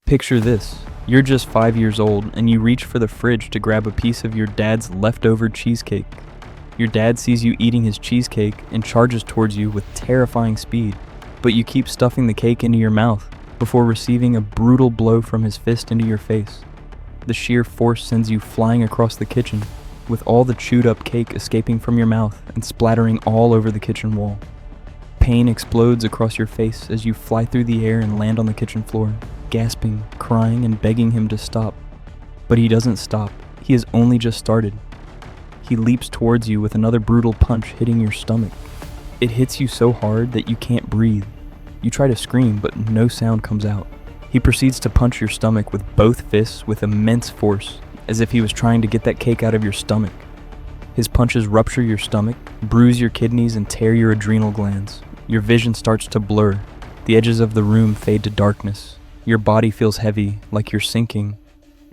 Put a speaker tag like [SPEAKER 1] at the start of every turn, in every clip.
[SPEAKER 1] Picture this. You're just 5 years old and you reach for the fridge to grab a piece of your dad's leftover cheesecake. Your dad sees you eating his cheesecake and charges towards you with terrifying speed, but you keep stuffing the cake into your mouth before receiving a brutal blow from his fist into your face. The sheer force sends you flying across the kitchen, with all the chewed up cake escaping from your mouth and splattering all over the kitchen wall. Pain explodes across your face as you fly through the air and land on the kitchen floor, gasping, crying, and begging him to stop. But he doesn't stop. He has only just started. He leaps towards you with another brutal punch hitting your stomach. It hits you so hard that you can't breathe. You try to scream, but no sound comes out. He proceeds to punch your stomach with both fists with immense force, as if he was trying to get that cake out of your stomach. His punches rupture your stomach, bruise your kidneys, and tear your adrenal glands. Your vision starts to blur. The edges of the room fade to darkness. Your body feels heavy, like you're sinking.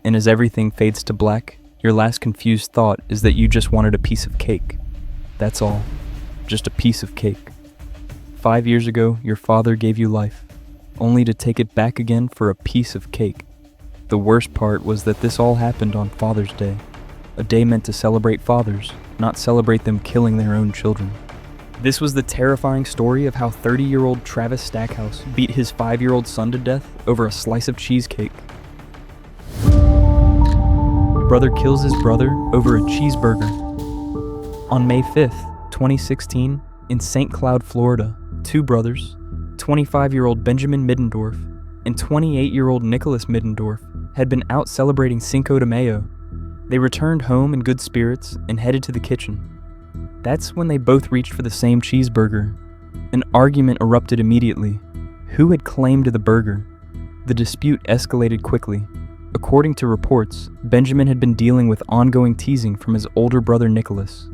[SPEAKER 1] And as everything fades to black, your last confused thought is that you just wanted a piece of cake. That's all. Just a piece of cake. 5 years ago, your father gave you life, only to take it back again for a piece of cake. The worst part was that this all happened on Father's Day, a day meant to celebrate fathers, not celebrate them killing their own children. This was the terrifying story of how 30-year-old Travis Stackhouse beat his 5-year-old son to death over a slice of cheesecake. Brother kills his brother over a cheeseburger. On May 5th, 2016, in St. Cloud, Florida, two brothers, 25-year-old Benjamin Middendorf and 28-year-old Nicholas Middendorf, had been out celebrating Cinco de Mayo. They returned home in good spirits and headed to the kitchen. That's when they both reached for the same cheeseburger. An argument erupted immediately. Who had claimed the burger? The dispute escalated quickly. According to reports, Benjamin had been dealing with ongoing teasing from his older brother Nicholas,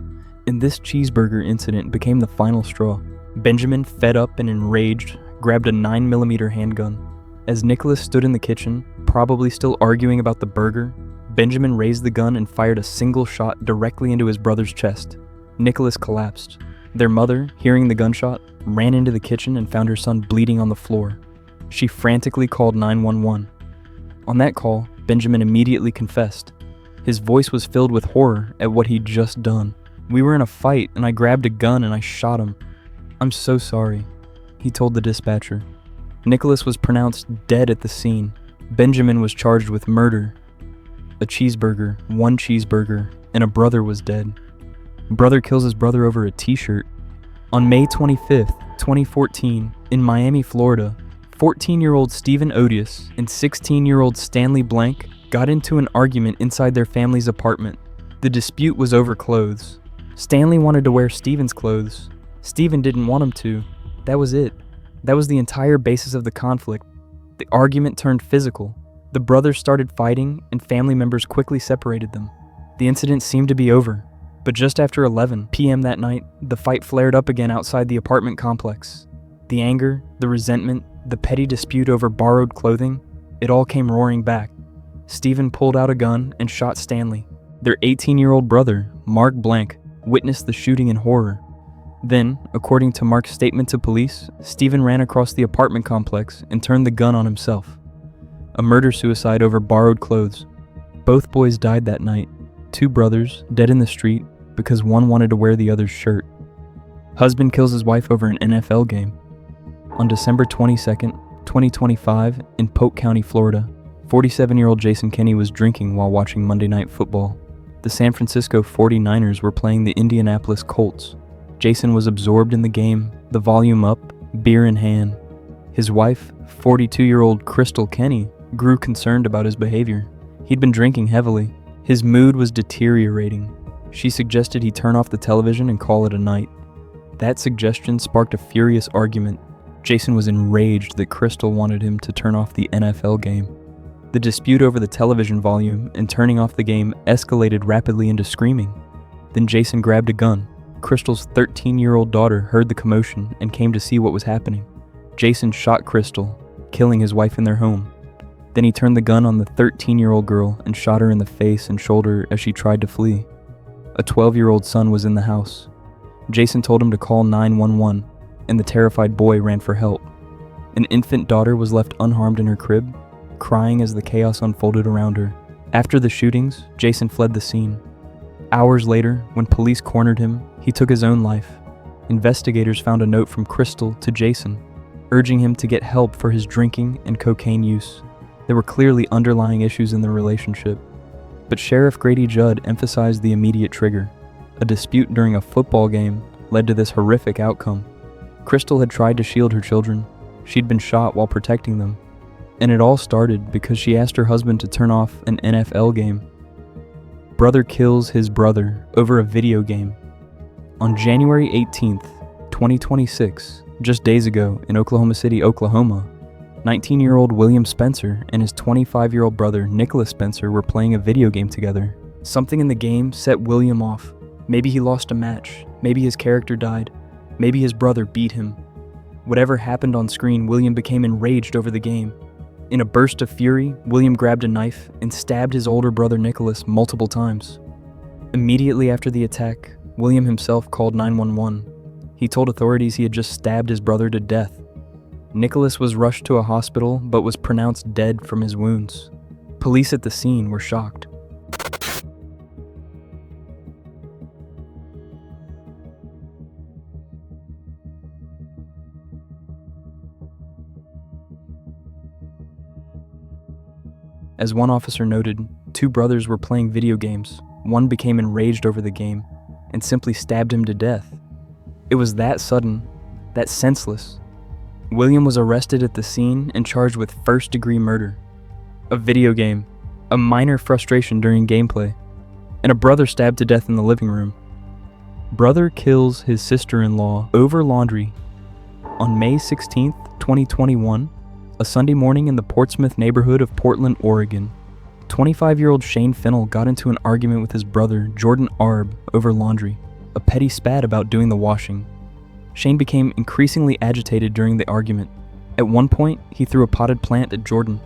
[SPEAKER 1] and this cheeseburger incident became the final straw. Benjamin, fed up and enraged, grabbed a 9mm handgun. As Nicholas stood in the kitchen, probably still arguing about the burger, Benjamin raised the gun and fired a single shot directly into his brother's chest. Nicholas collapsed. Their mother, hearing the gunshot, ran into the kitchen and found her son bleeding on the floor. She frantically called 911. On that call, Benjamin immediately confessed. His voice was filled with horror at what he'd just done. "We were in a fight and I grabbed a gun and I shot him. I'm so sorry," he told the dispatcher. Nicholas was pronounced dead at the scene. Benjamin was charged with murder. A cheeseburger, one cheeseburger, and a brother was dead. Brother kills his brother over a t-shirt. On May 25th, 2014, in Miami, Florida, 14-year-old Stephen Odious and 16-year-old Stanley Blank got into an argument inside their family's apartment. The dispute was over clothes. Stanley wanted to wear Stephen's clothes. Stephen didn't want him to. That was it. That was the entire basis of the conflict. The argument turned physical. The brothers started fighting, and family members quickly separated them. The incident seemed to be over, but just after 11 p.m. that night, the fight flared up again outside the apartment complex. The anger, the resentment, the petty dispute over borrowed clothing, it all came roaring back. Stephen pulled out a gun and shot Stanley. Their 18-year-old brother, Mark Blank, witnessed the shooting in horror. Then, according to Mark's statement to police, Stephen ran across the apartment complex and turned the gun on himself. A murder-suicide over borrowed clothes. Both boys died that night. Two brothers, dead in the street, because one wanted to wear the other's shirt. Husband kills his wife over an NFL game. On December 22nd, 2025, in Polk County, Florida, 47-year-old Jason Kenney was drinking while watching Monday Night Football. The San Francisco 49ers were playing the Indianapolis Colts. Jason was absorbed in the game, the volume up, beer in hand. His wife, 42-year-old Crystal Kenney, grew concerned about his behavior. He'd been drinking heavily. His mood was deteriorating. She suggested he turn off the television and call it a night. That suggestion sparked a furious argument. Jason was enraged that Crystal wanted him to turn off the NFL game. The dispute over the television volume and turning off the game escalated rapidly into screaming. Then Jason grabbed a gun. Crystal's 13-year-old daughter heard the commotion and came to see what was happening. Jason shot Crystal, killing his wife in their home. Then he turned the gun on the 13-year-old girl and shot her in the face and shoulder as she tried to flee. A 12-year-old son was in the house. Jason told him to call 911, and the terrified boy ran for help. An infant daughter was left unharmed in her crib. crying as the chaos unfolded around her. After the shootings, Jason fled the scene. Hours later, when police cornered him, he took his own life. Investigators found a note from Crystal to Jason, urging him to get help for his drinking and cocaine use. There were clearly underlying issues in their relationship, but Sheriff Grady Judd emphasized the immediate trigger. A dispute during a football game led to this horrific outcome. Crystal had tried to shield her children. She'd been shot while protecting them. And it all started because she asked her husband to turn off an NFL game. Brother kills his brother over a video game. On January 18th, 2026, just days ago in Oklahoma City, Oklahoma, 19-year-old William Spencer and his 25-year-old brother Nicholas Spencer were playing a video game together. Something in the game set William off. Maybe he lost a match. Maybe his character died. Maybe his brother beat him. Whatever happened on screen, William became enraged over the game. In a burst of fury, William grabbed a knife and stabbed his older brother Nicholas multiple times. Immediately after the attack, William himself called 911. He told authorities he had just stabbed his brother to death. Nicholas was rushed to a hospital but was pronounced dead from his wounds. Police at the scene were shocked. As one officer noted, two brothers were playing video games. One became enraged over the game and simply stabbed him to death. It was that sudden, that senseless. William was arrested at the scene and charged with first-degree murder. A video game, a minor frustration during gameplay, and a brother stabbed to death in the living room. Brother kills his sister-in-law over laundry. On May 16th, 2021, a Sunday morning in the Portsmouth neighborhood of Portland, Oregon, 25-year-old Shane Fennell got into an argument with his brother, Jordan Arb, over laundry, a petty spat about doing the washing. Shane became increasingly agitated during the argument. At one point, he threw a potted plant at Jordan.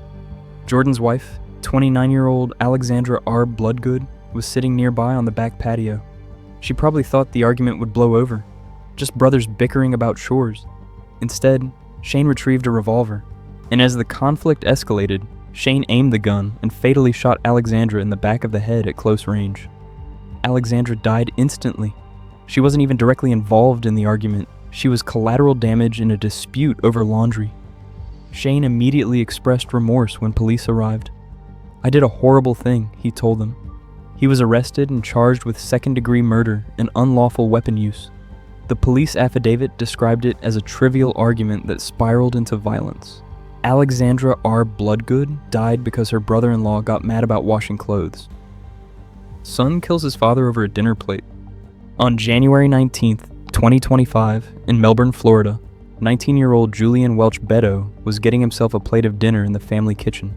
[SPEAKER 1] Jordan's wife, 29-year-old Alexandra Arb Bloodgood, was sitting nearby on the back patio. She probably thought the argument would blow over, just brothers bickering about chores. Instead, Shane retrieved a revolver. And as the conflict escalated, Shane aimed the gun and fatally shot Alexandra in the back of the head at close range. Alexandra died instantly. She wasn't even directly involved in the argument. She was collateral damage in a dispute over laundry. Shane immediately expressed remorse when police arrived. "I did a horrible thing," he told them. He was arrested and charged with second-degree murder and unlawful weapon use. The police affidavit described it as a trivial argument that spiraled into violence. Alexandra R. Bloodgood died because her brother-in-law got mad about washing clothes. Son kills his father over a dinner plate. On January 19th, 2025, in Melbourne, Florida, 19-year-old Julian Welch Beto was getting himself a plate of dinner in the family kitchen.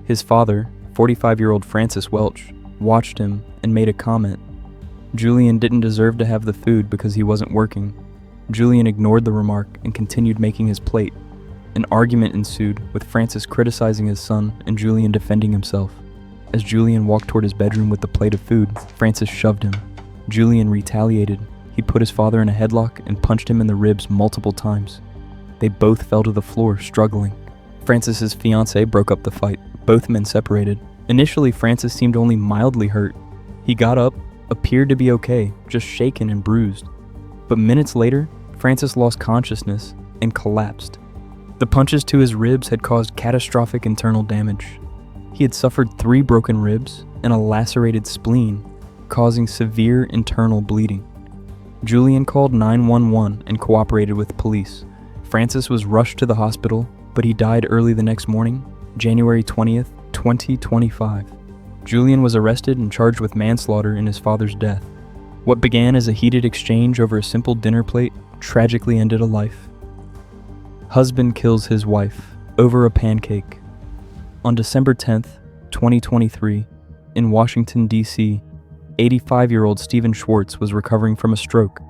[SPEAKER 1] His father, 45-year-old Francis Welch, watched him and made a comment. Julian didn't deserve to have the food because he wasn't working. Julian ignored the remark and continued making his plate. An argument ensued, with Francis criticizing his son and Julian defending himself. As Julian walked toward his bedroom with the plate of food, Francis shoved him. Julian retaliated. He put his father in a headlock and punched him in the ribs multiple times. They both fell to the floor, struggling. Francis's fiancée broke up the fight. Both men separated. Initially, Francis seemed only mildly hurt. He got up, appeared to be okay, just shaken and bruised. But minutes later, Francis lost consciousness and collapsed. The punches to his ribs had caused catastrophic internal damage. He had suffered 3 broken ribs and a lacerated spleen, causing severe internal bleeding. Julian called 911 and cooperated with police. Francis was rushed to the hospital, but he died early the next morning, January 20th, 2025. Julian was arrested and charged with manslaughter in his father's death. What began as a heated exchange over a simple dinner plate tragically ended a life. Husband kills his wife over a pancake. On December 10th, 2023, in Washington, D.C., 85-year-old Stephen Schwartz was recovering from a stroke.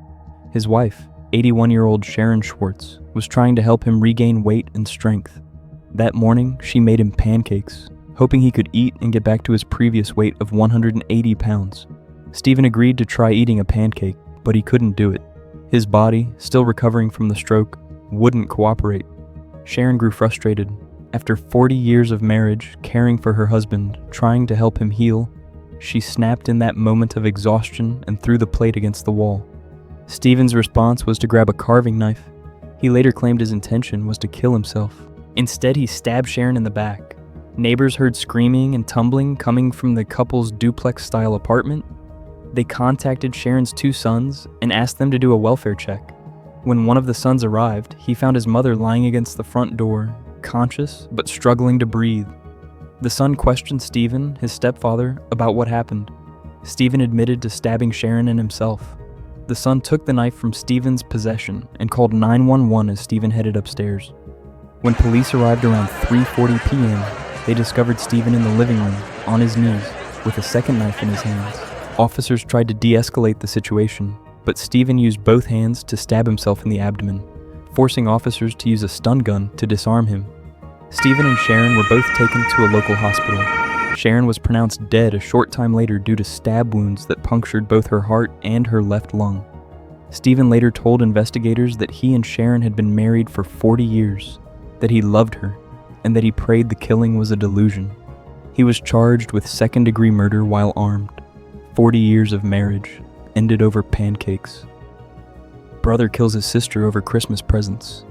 [SPEAKER 1] His wife, 81-year-old Sharon Schwartz, was trying to help him regain weight and strength. That morning, she made him pancakes, hoping he could eat and get back to his previous weight of 180 pounds. Stephen agreed to try eating a pancake, but he couldn't do it. His body, still recovering from the stroke, wouldn't cooperate. Sharon grew frustrated. After 40 years of marriage, caring for her husband, trying to help him heal, she snapped in that moment of exhaustion and threw the plate against the wall. Stephen's response was to grab a carving knife. He later claimed his intention was to kill himself. Instead, he stabbed Sharon in the back. Neighbors heard screaming and tumbling coming from the couple's duplex-style apartment. They contacted Sharon's 2 sons and asked them to do a welfare check. When one of the sons arrived, he found his mother lying against the front door, conscious but struggling to breathe. The son questioned Stephen, his stepfather, about what happened. Stephen admitted to stabbing Sharon and himself. The son took the knife from Stephen's possession and called 911 as Stephen headed upstairs. When police arrived around 3:40 p.m., they discovered Stephen in the living room, on his knees, with a second knife in his hands. Officers tried to de-escalate the situation, but Stephen used both hands to stab himself in the abdomen, forcing officers to use a stun gun to disarm him. Stephen and Sharon were both taken to a local hospital. Sharon was pronounced dead a short time later due to stab wounds that punctured both her heart and her left lung. Stephen later told investigators that he and Sharon had been married for 40 years, that he loved her, and that he prayed the killing was a delusion. He was charged with second-degree murder while armed. 40 years of marriage ended over pancakes. Brother kills his sister over Christmas presents.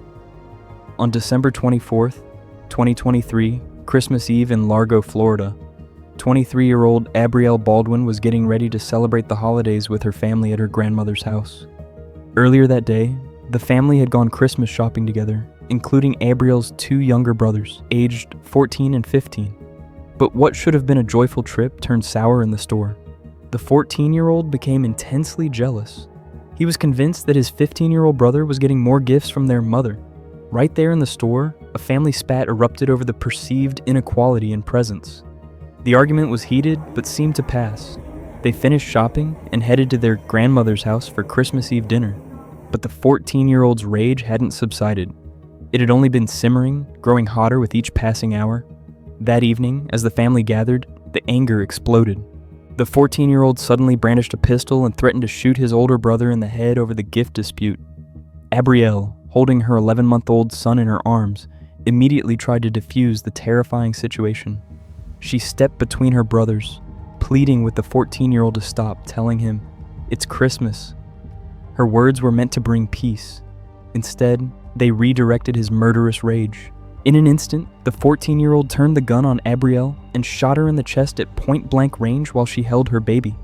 [SPEAKER 1] On December 24th, 2023, Christmas Eve in Largo, Florida, 23-year-old Abrielle Baldwin was getting ready to celebrate the holidays with her family at her grandmother's house. Earlier that day, the family had gone Christmas shopping together, including Abrielle's 2 younger brothers, aged 14 and 15. But what should have been a joyful trip turned sour in the store. The 14-year-old became intensely jealous. He was convinced that his 15-year-old brother was getting more gifts from their mother. Right there in the store, a family spat erupted over the perceived inequality in presents. The argument was heated, but seemed to pass. They finished shopping and headed to their grandmother's house for Christmas Eve dinner. But the 14-year-old's rage hadn't subsided. It had only been simmering, growing hotter with each passing hour. That evening, as the family gathered, the anger exploded. The 14-year-old suddenly brandished a pistol and threatened to shoot his older brother in the head over the gift dispute. Abrielle, holding her 11-month-old son in her arms, immediately tried to defuse the terrifying situation. She stepped between her brothers, pleading with the 14-year-old to stop, telling him, "It's Christmas." Her words were meant to bring peace. Instead, they redirected his murderous rage. In an instant, the 14-year-old turned the gun on Abrielle and shot her in the chest at point-blank range while she held her baby.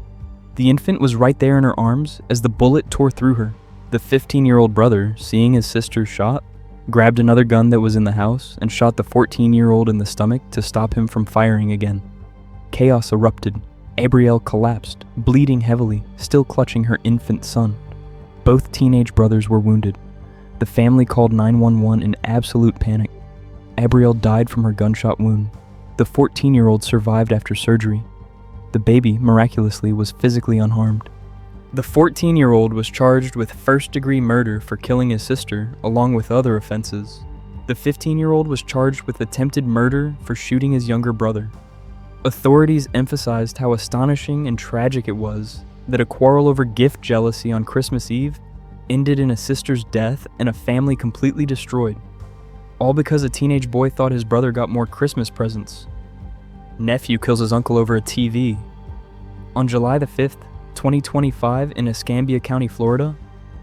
[SPEAKER 1] The infant was right there in her arms as the bullet tore through her. The 15-year-old brother, seeing his sister shot, grabbed another gun that was in the house and shot the 14-year-old in the stomach to stop him from firing again. Chaos erupted. Abrielle collapsed, bleeding heavily, still clutching her infant son. Both teenage brothers were wounded. The family called 911 in absolute panic. Abrielle died from her gunshot wound. The 14-year-old survived after surgery. The baby, miraculously, was physically unharmed. The 14-year-old was charged with first-degree murder for killing his sister, along with other offenses. The 15-year-old was charged with attempted murder for shooting his younger brother. Authorities emphasized how astonishing and tragic it was that a quarrel over gift jealousy on Christmas Eve ended in a sister's death and a family completely destroyed. All because a teenage boy thought his brother got more Christmas presents. Nephew kills his uncle over a TV. On July the 5th, 2025, in Escambia County, Florida,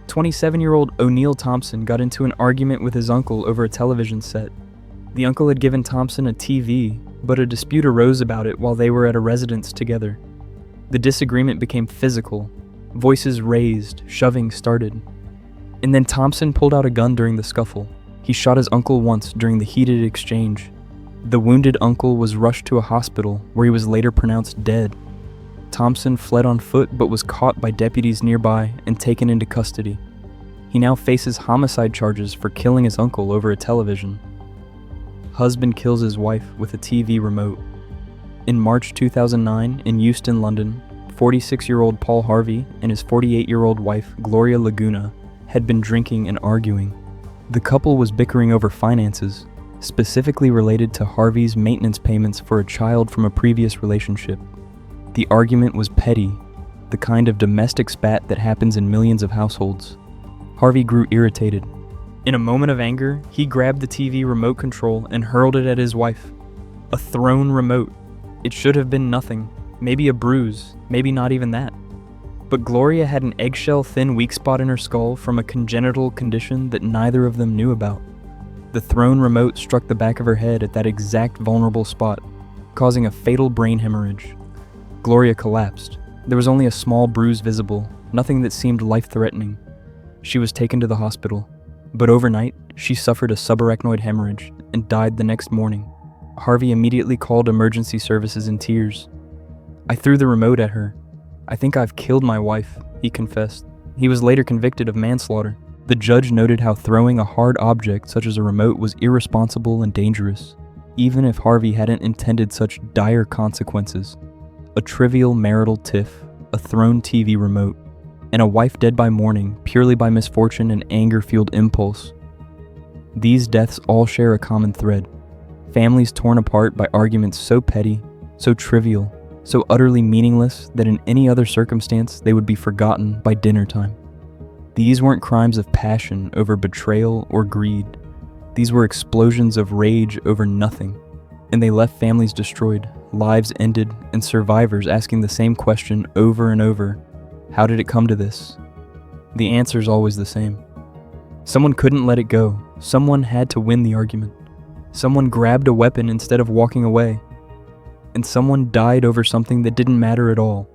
[SPEAKER 1] 27-year-old O'Neal Thompson got into an argument with his uncle over a television set. The uncle had given Thompson a TV, but a dispute arose about it while they were at a residence together. The disagreement became physical. Voices raised, shoving started. And then Thompson pulled out a gun during the scuffle. He shot his uncle once during the heated exchange. The wounded uncle was rushed to a hospital where he was later pronounced dead. Thompson fled on foot but was caught by deputies nearby and taken into custody. He now faces homicide charges for killing his uncle over a television. Husband kills his wife with a TV remote. In March 2009, in Euston, London, 46-year-old Paul Harvey and his 48-year-old wife, Gloria Laguna, had been drinking and arguing. The couple was bickering over finances, specifically related to Harvey's maintenance payments for a child from a previous relationship. The argument was petty, the kind of domestic spat that happens in millions of households. Harvey grew irritated. In a moment of anger, he grabbed the TV remote control and hurled it at his wife. A thrown remote. It should have been nothing, maybe a bruise, maybe not even that. But Gloria had an eggshell-thin weak spot in her skull from a congenital condition that neither of them knew about. The thrown remote struck the back of her head at that exact vulnerable spot, causing a fatal brain hemorrhage. Gloria collapsed. There was only a small bruise visible, nothing that seemed life-threatening. She was taken to the hospital, but overnight, she suffered a subarachnoid hemorrhage and died the next morning. Harvey immediately called emergency services in tears. "I threw the remote at her. I think I've killed my wife," he confessed. He was later convicted of manslaughter. The judge noted how throwing a hard object such as a remote was irresponsible and dangerous, even if Harvey hadn't intended such dire consequences. A trivial marital tiff, a thrown TV remote, and a wife dead by mourning purely by misfortune and anger-fueled impulse. These deaths all share a common thread. Families torn apart by arguments so petty, so trivial, so utterly meaningless that in any other circumstance they would be forgotten by dinner time. These weren't crimes of passion over betrayal or greed. These were explosions of rage over nothing, and they left families destroyed, lives ended, and survivors asking the same question over and over: how did it come to this? The answer's always the same. Someone couldn't let it go. Someone had to win the argument. Someone grabbed a weapon instead of walking away. And someone died over something that didn't matter at all.